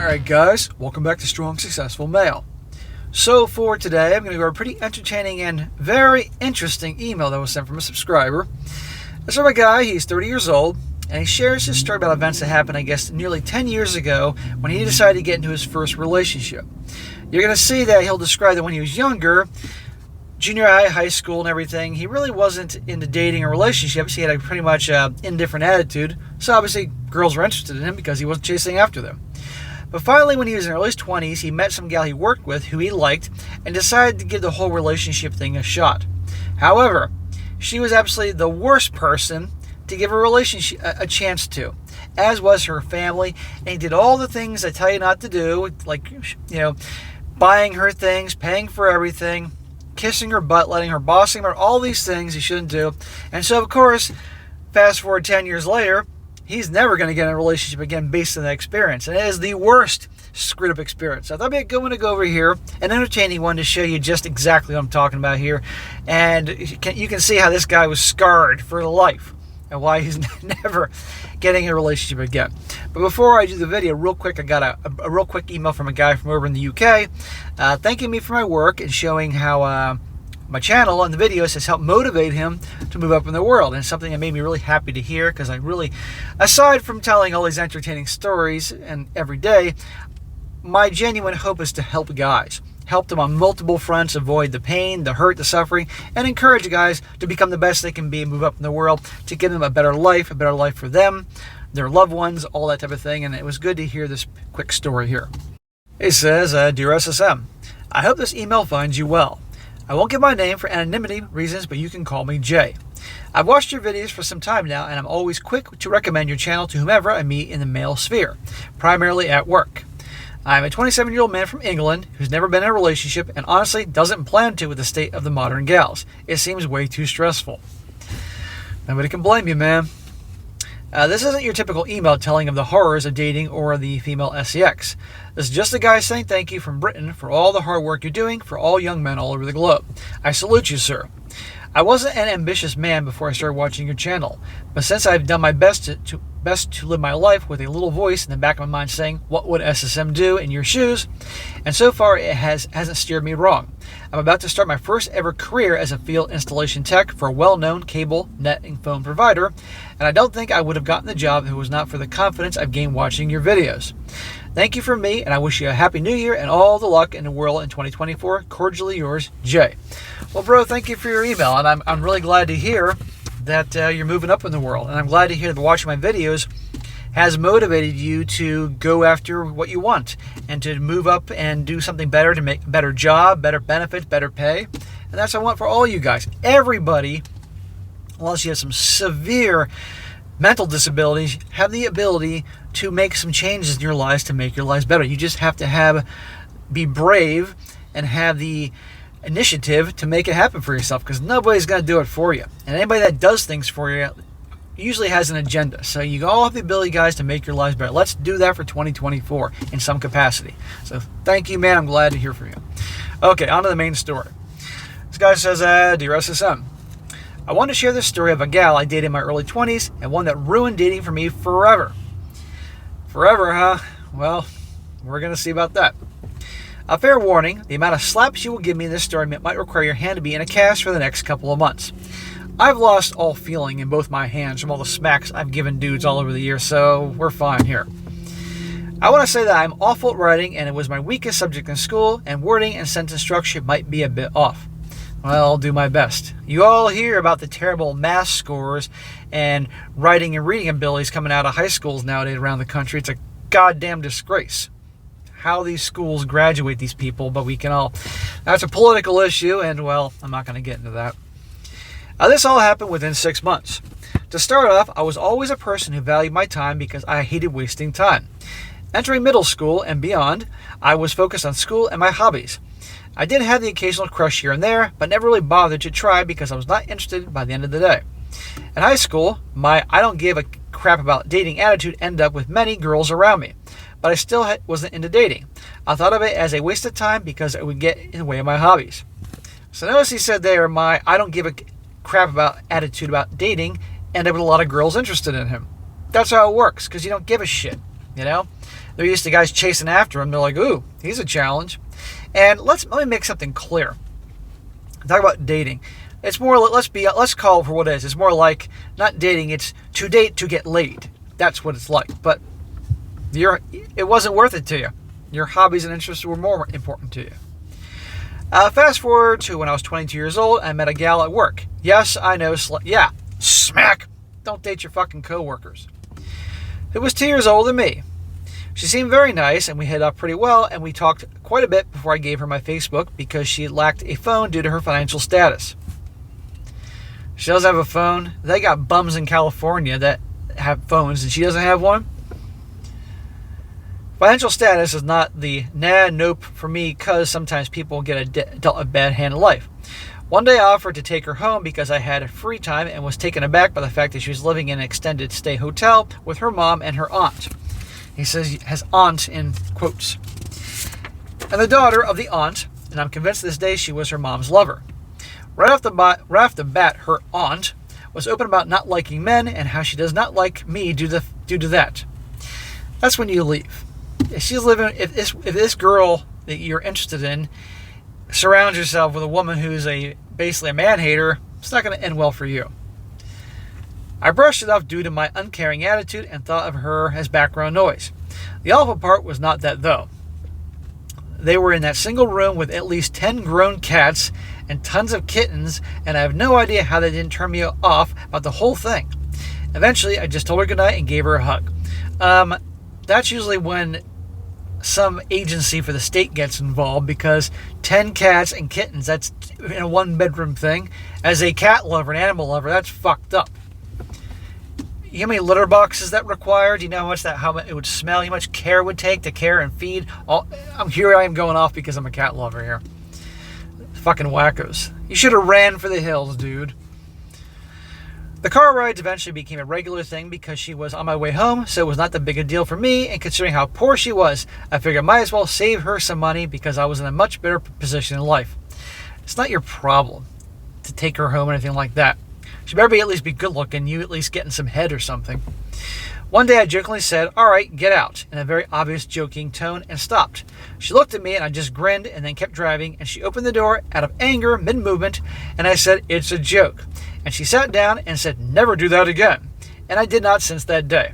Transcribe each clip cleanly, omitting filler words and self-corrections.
Alright guys, welcome back to Strong Successful Male. So for today, I'm going to go over a pretty entertaining and very interesting email that was sent from a subscriber. This is a guy, he's 30 years old, and he shares his story about events that happened, I guess, nearly 10 years ago when he decided to get into his first relationship. You're going to see that he'll describe that when he was younger, junior high, high school and everything, he really wasn't into dating or relationships. He had a pretty much indifferent attitude, so obviously girls were interested in him because he wasn't chasing after them. But finally, when he was in his early 20s, he met some gal he worked with who he liked and decided to give the whole relationship thing a shot. However, she was absolutely the worst person to give a relationship a chance to, as was her family, and he did all the things I tell you not to do, like, buying her things, paying for everything, kissing her butt, letting her boss him, or all these things he shouldn't do. And so, of course, fast forward 10 years later, he's never going to get in a relationship again based on that experience. And it is the worst screwed up experience. So I thought it'd be a good one to go over here, an entertaining one to show you just exactly what I'm talking about here. And you can see how this guy was scarred for life and why he's never getting in a relationship again. But before I do the video, real quick, I got a real quick email from a guy from over in the UK thanking me for my work and showing how my channel and the videos has helped motivate him to move up in the world. And it's something that made me really happy to hear, because I really, aside from telling all these entertaining stories and every day, my genuine hope is to help guys. Help them on multiple fronts, avoid the pain, the hurt, the suffering, and encourage guys to become the best they can be and move up in the world to give them a better life for them, their loved ones, all that type of thing. And it was good to hear this quick story here. He says, Dear SSM, I hope this email finds you well. I won't give my name for anonymity reasons, but you can call me Jay. I've watched your videos for some time now, and I'm always quick to recommend your channel to whomever I meet in the male sphere, primarily at work. I'm a 27-year-old man from England who's never been in a relationship and honestly doesn't plan to with the state of the modern gals. It seems way too stressful. Nobody can blame you, man. This isn't your typical email telling of the horrors of dating or the female sex. This is just a guy saying thank you from Britain for all the hard work you're doing for all young men all over the globe. I salute you, sir. I wasn't an ambitious man before I started watching your channel, but since I've done my best to live my life with a little voice in the back of my mind saying, what would SSM do in your shoes? And so far it hasn't steered me wrong. I'm about to start my first ever career as a field installation tech for a well-known cable, net, and phone provider, and I don't think I would have gotten the job if it was not for the confidence I've gained watching your videos. Thank you from me, and I wish you a happy new year and all the luck in the world in 2024. Cordially yours, Jay. Well, bro, thank you for your email, and I'm really glad to hear that you're moving up in the world, and I'm glad to hear that watching my videos has motivated you to go after what you want and to move up and do something better, to make a better job, better benefits, better pay. And that's what I want for all you guys. Everybody, unless you have some severe mental disabilities, have the ability to make some changes in your lives to make your lives better. You just have to be brave and have the initiative to make it happen for yourself, because nobody's going to do it for you. And anybody that does things for you usually has an agenda. So you all have the ability, guys, to make your lives better. Let's do that for 2024 in some capacity. So thank you, man. I'm glad to hear from you. Okay, on to the main story. This guy says, Dear SSM, I want to share this story of a gal I dated in my early 20s and one that ruined dating for me forever. Forever, huh? Well, we're going to see about that. A fair warning, the amount of slaps you will give me in this story might require your hand to be in a cast for the next couple of months. I've lost all feeling in both my hands from all the smacks I've given dudes all over the years, so we're fine here. I want to say that I'm awful at writing, and it was my weakest subject in school, and wording and sentence structure might be a bit off. Well, I'll do my best. You all hear about the terrible math scores and writing and reading abilities coming out of high schools nowadays around the country. It's a goddamn disgrace how these schools graduate these people, but that's a political issue, and well, I'm not going to get into that. This all happened within 6 months. To start off, I was always a person who valued my time because I hated wasting time. Entering middle school and beyond, I was focused on school and my hobbies. I did have the occasional crush here and there, but never really bothered to try because I was not interested by the end of the day. In high school, my I don't give a crap about dating attitude ended up with many girls around me, but I still wasn't into dating. I thought of it as a waste of time because it would get in the way of my hobbies. So notice he said there, my I don't give a crap about attitude about dating ended up with a lot of girls interested in him. That's how it works, because you don't give a shit. you know? They're used to guys chasing after him. They're like, ooh, he's a challenge. And let me make something clear. Talk about dating. It's more, let's call it for what it is. It's more like not dating, it's to date to get laid. That's what it's like. But it wasn't worth it to you. Your hobbies and interests were more important to you. Fast forward to when I was 22 years old, I met a gal at work. Yes, I know, yeah, smack. Don't date your fucking coworkers. Who was 2 years older than me. She seemed very nice, and we hit up pretty well, and we talked quite a bit before I gave her my Facebook because she lacked a phone due to her financial status. She doesn't have a phone. They got bums in California that have phones, and she doesn't have one. Financial status is not the nope for me because sometimes people get dealt a bad hand in life. One day I offered to take her home because I had free time and was taken aback by the fact that she was living in an extended stay hotel with her mom and her aunt. He says he has aunt in quotes. And the daughter of the aunt, and I'm convinced this day she was her mom's lover. Right off the bat, her aunt was open about not liking men and how she does not like me due to that. That's when you leave. If this girl that you're interested in surrounds yourself with a woman who's basically a man-hater, it's not going to end well for you. I brushed it off due to my uncaring attitude and thought of her as background noise. The awful part was not that, though. They were in that single room with at least 10 grown cats and tons of kittens, and I have no idea how that didn't turn me off about the whole thing. Eventually, I just told her goodnight and gave her a hug. That's usually when some agency for the state gets involved because 10 cats and kittens, that's in a one-bedroom thing. As a cat lover, an animal lover, that's fucked up. You know how many litter boxes that required? You know how much it would smell? How much care it would take to care and feed? Here I am going off because I'm a cat lover here. Fucking wackos. You should have ran for the hills, dude. The car rides eventually became a regular thing because she was on my way home, so it was not that big a deal for me, and considering how poor she was, I figured I might as well save her some money because I was in a much better position in life. It's not your problem to take her home or anything like that. She better at least be good looking, you at least getting some head or something. One day I jokingly said, "All right, get out," in a very obvious joking tone, and stopped. She looked at me and I just grinned and then kept driving, and she opened the door out of anger mid-movement, and I said, "It's a joke." And she sat down and said, "Never do that again." And I did not since that day.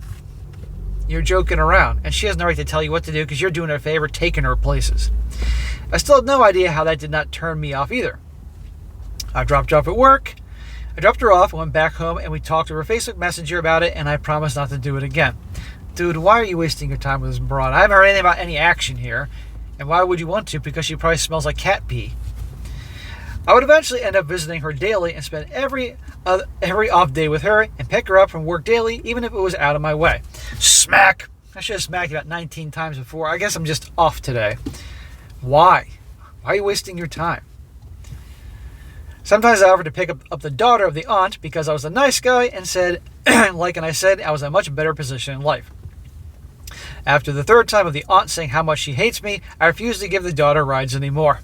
You're joking around, and she has no right to tell you what to do because you're doing her a favor taking her places. I still have no idea how that did not turn me off either. I dropped her off at work. I dropped her off and went back home, and we talked over Facebook Messenger about it, and I promised not to do it again. Dude, why are you wasting your time with this broad? I haven't heard anything about any action here. And why would you want to? Because she probably smells like cat pee. I would eventually end up visiting her daily and spend every off day with her and pick her up from work daily, even if it was out of my way. Smack! I should have smacked you about 19 times before. I guess I'm just off today. Why? Why are you wasting your time? Sometimes I offered to pick up the daughter of the aunt because I was a nice guy and said, I said, I was in a much better position in life. After the third time of the aunt saying how much she hates me, I refused to give the daughter rides anymore.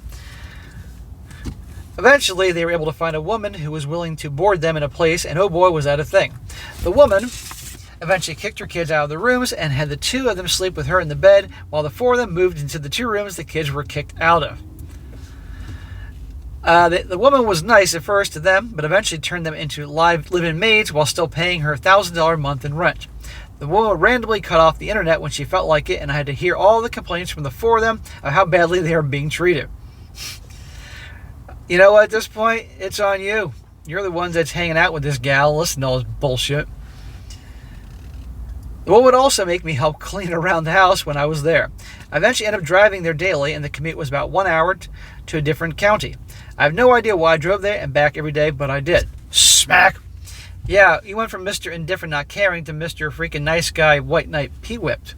Eventually, they were able to find a woman who was willing to board them in a place, and oh boy, was that a thing. The woman eventually kicked her kids out of the rooms and had the two of them sleep with her in the bed, while the four of them moved into the two rooms the kids were kicked out of. The woman was nice at first to them, but eventually turned them into live-in maids while still paying her $1,000 a month in rent. The woman would randomly cut off the internet when she felt like it, and I had to hear all the complaints from the four of them of how badly they are being treated. You know what, at this point, it's on you. You're the ones that's hanging out with this gal and listening to all this bullshit. The woman would also make me help clean around the house when I was there. I eventually ended up driving there daily, and the commute was about 1 hour to a different county. I have no idea why I drove there and back every day, but I did. Smack! Yeah, you went from Mr. Indifferent Not Caring to Mr. Freaking Nice Guy White Knight P-Whipped.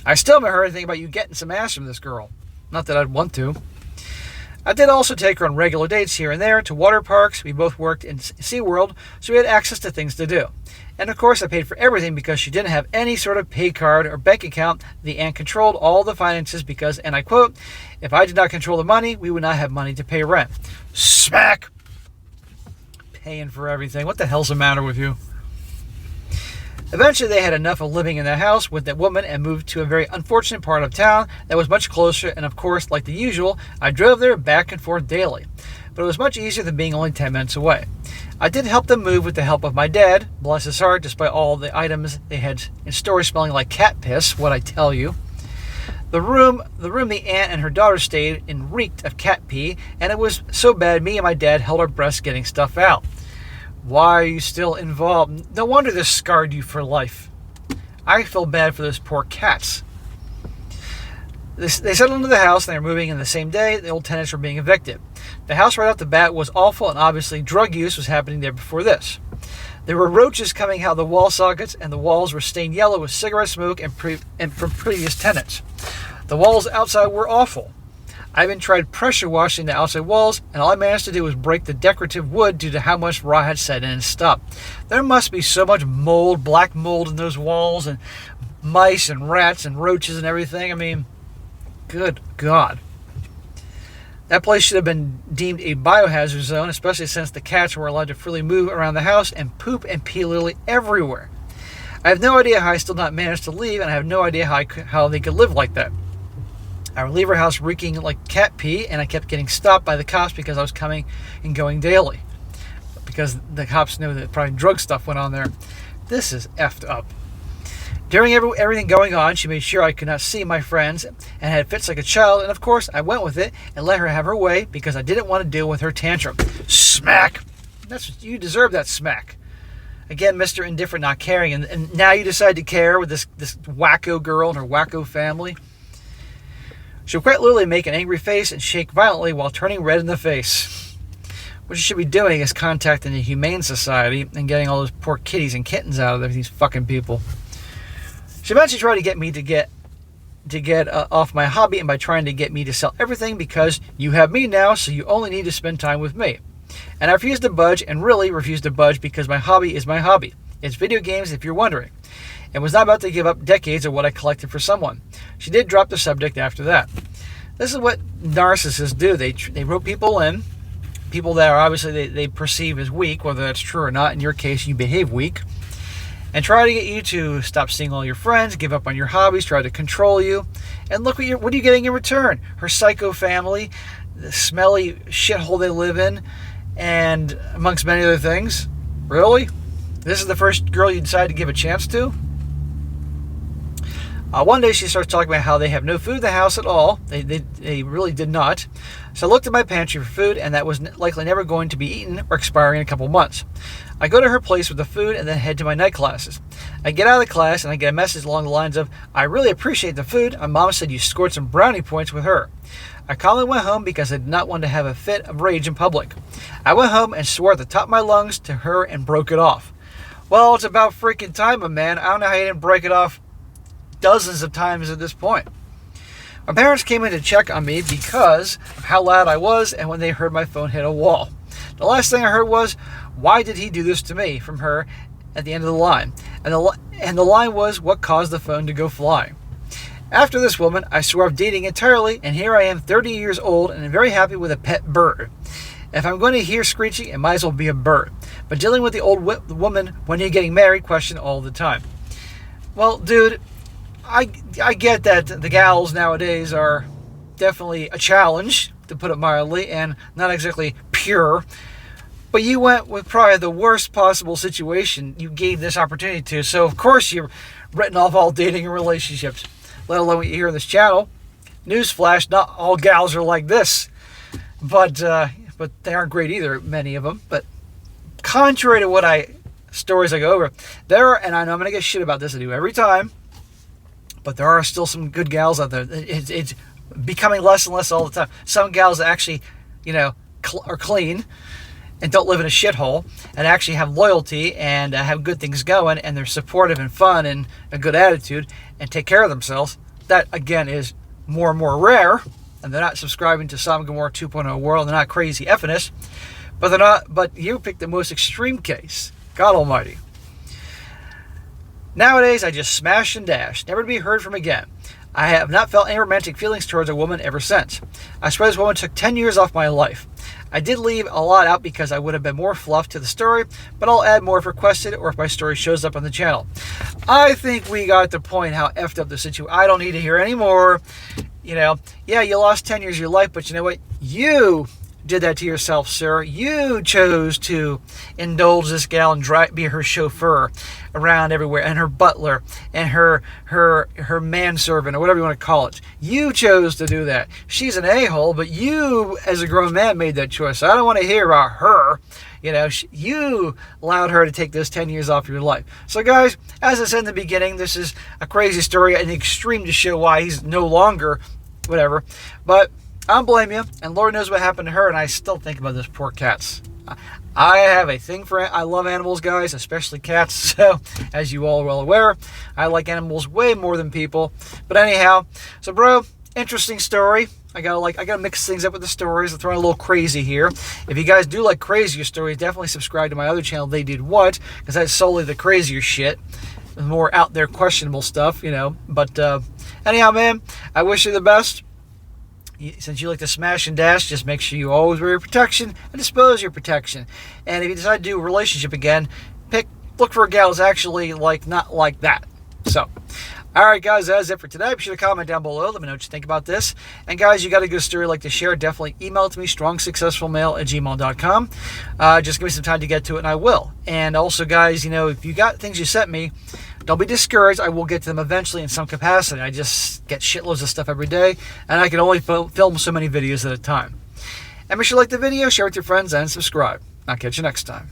I still haven't heard anything about you getting some ass from this girl. Not that I'd want to. I did also take her on regular dates here and there to water parks. We both worked in SeaWorld, so we had access to things to do. And of course, I paid for everything because she didn't have any sort of pay card or bank account. The aunt controlled all the finances because, and I quote, "If I did not control the money, we would not have money to pay rent." Smack! Paying for everything. What the hell's the matter with you? Eventually, they had enough of living in the house with that woman and moved to a very unfortunate part of town that was much closer, and of course, like the usual, I drove there back and forth daily. But it was much easier than being only 10 minutes away. I did help them move with the help of my dad, bless his heart, despite all the items they had in storage smelling like cat piss, what I tell you. The room the aunt and her daughter stayed in reeked of cat pee, and it was so bad me and my dad held our breaths getting stuff out. Why are you still involved? No wonder this scarred you for life. I feel bad for those poor cats. They settled into the house and they were moving in the same day. The old tenants were being evicted. The house right off the bat was awful, and obviously drug use was happening there before this. There were roaches coming out of the wall sockets, and the walls were stained yellow with cigarette smoke and from previous tenants. The walls outside were awful. I even tried pressure washing the outside walls, and all I managed to do was break the decorative wood due to how much rot had set in and stuck. There must be so much mold, black mold in those walls, and mice and rats and roaches and everything. I mean, good God. That place should have been deemed a biohazard zone, especially since the cats were allowed to freely move around the house and poop and pee literally everywhere. I have no idea how I still not managed to leave, and I have no idea how they could live like that. I would leave her house reeking like cat pee, and I kept getting stopped by the cops because I was coming and going daily. Because the cops knew that probably drug stuff went on there. This is effed up. During everything going on, she made sure I could not see my friends and had fits like a child, and of course I went with it and let her have her way because I didn't want to deal with her tantrum. Smack! You deserve that smack. Again, Mr. Indifferent not caring, and now you decide to care with this wacko girl and her wacko family. She would quite literally make an angry face and shake violently while turning red in the face. What she should be doing is contacting the Humane Society and getting all those poor kitties and kittens out of there, these fucking people. She eventually tried to get me to get off my hobby, and by trying to get me to sell everything because you have me now, so you only need to spend time with me. And I refused to budge, and really refused to budge because my hobby is my hobby. It's video games, if you're wondering. And was not about to give up decades of what I collected for someone. She did drop the subject after that. This is what narcissists do. They rope people in, people that are obviously they perceive as weak, whether that's true or not. In your case, you behave weak. And try to get you to stop seeing all your friends, give up on your hobbies, try to control you. And look what are you getting in return? Her psycho family, the smelly shithole they live in, and amongst many other things. Really? This is the first girl you decide to give a chance to? One day she starts talking about how they have no food in the house at all. They really did not. So I looked at my pantry for food, and that was likely never going to be eaten or expiring in a couple months. I go to her place with the food and then head to my night classes. I get out of the class and I get a message along the lines of, I really appreciate the food. My mom said you scored some brownie points with her. I calmly went home because I did not want to have a fit of rage in public. I went home and swore at the top of my lungs to her and broke it off. Well, it's about freaking time, my man. I don't know how you didn't break it off dozens of times at this point. My parents came in to check on me because of how loud I was and when they heard my phone hit a wall. The last thing I heard was, why did he do this to me, from her at the end of the line. And the line was what caused the phone to go flying. After this woman, I swore off dating entirely, and here I am 30 years old and I'm very happy with a pet bird. If I'm going to hear screeching, it might as well be a bird. But dealing with the old woman when you're getting married question all the time. Well, dude, I get that the gals nowadays are definitely a challenge, to put it mildly, and not exactly pure. But you went with probably the worst possible situation you gave this opportunity to. So, of course, you're written off all dating and relationships, let alone what you hear on this channel. Newsflash, not all gals are like this. But they aren't great either, many of them. But contrary to stories I go over, and I know I'm going to get shit about this, I do every time, but there are still some good gals out there. It's becoming less and less all the time. Some gals that actually, are clean and don't live in a shithole and actually have loyalty and have good things going, and they're supportive and fun and a good attitude and take care of themselves. That, again, is more and more rare, and they're not subscribing to Sodom and Gomorrah 2.0 world. They're not crazy effing but you picked the most extreme case. God almighty. Nowadays, I just smash and dash, never to be heard from again. I have not felt any romantic feelings towards a woman ever since. I swear this woman took 10 years off my life. I did leave a lot out because I would have been more fluff to the story, but I'll add more if requested or if my story shows up on the channel. I think we got the point how effed up the situation. I don't need to hear any more. You know, yeah, you lost 10 years of your life, but you know what? You did that to yourself, sir. You chose to indulge this gal and be her chauffeur around everywhere, and her butler, and her manservant, or whatever you want to call it. You chose to do that. She's an a-hole, but you, as a grown man, made that choice. So I don't want to hear about her. You know, you allowed her to take those 10 years off your life. So, guys, as I said in the beginning, this is a crazy story, an extreme to show why he's no longer whatever. But I don't blame you, and Lord knows what happened to her, and I still think about those poor cats. I have a thing for I love animals, guys, especially cats. So, as you all are well aware, I like animals way more than people. But anyhow, so bro, interesting story. I gotta mix things up with the stories. I'm throwing a little crazy here. If you guys do like crazier stories, definitely subscribe to my other channel, They Did What, because that's solely the crazier shit, the more out there questionable stuff, you know. But anyhow, man, I wish you the best. Since you like to smash and dash, just make sure you always wear your protection and dispose your protection. And if you decide to do a relationship again, look for a gal that's actually not like that. So, alright guys, that's it for today. Be sure to comment down below. Let me know what you think about this. And guys, you got a good story like to share, definitely email it to me, strongsuccessfulmale@gmail.com. Just give me some time to get to it, and I will. And also, guys, you know, if you got things you sent me, don't be discouraged. I will get to them eventually in some capacity. I just get shitloads of stuff every day, and I can only film so many videos at a time. And be sure to like the video, share with your friends, and subscribe. I'll catch you next time.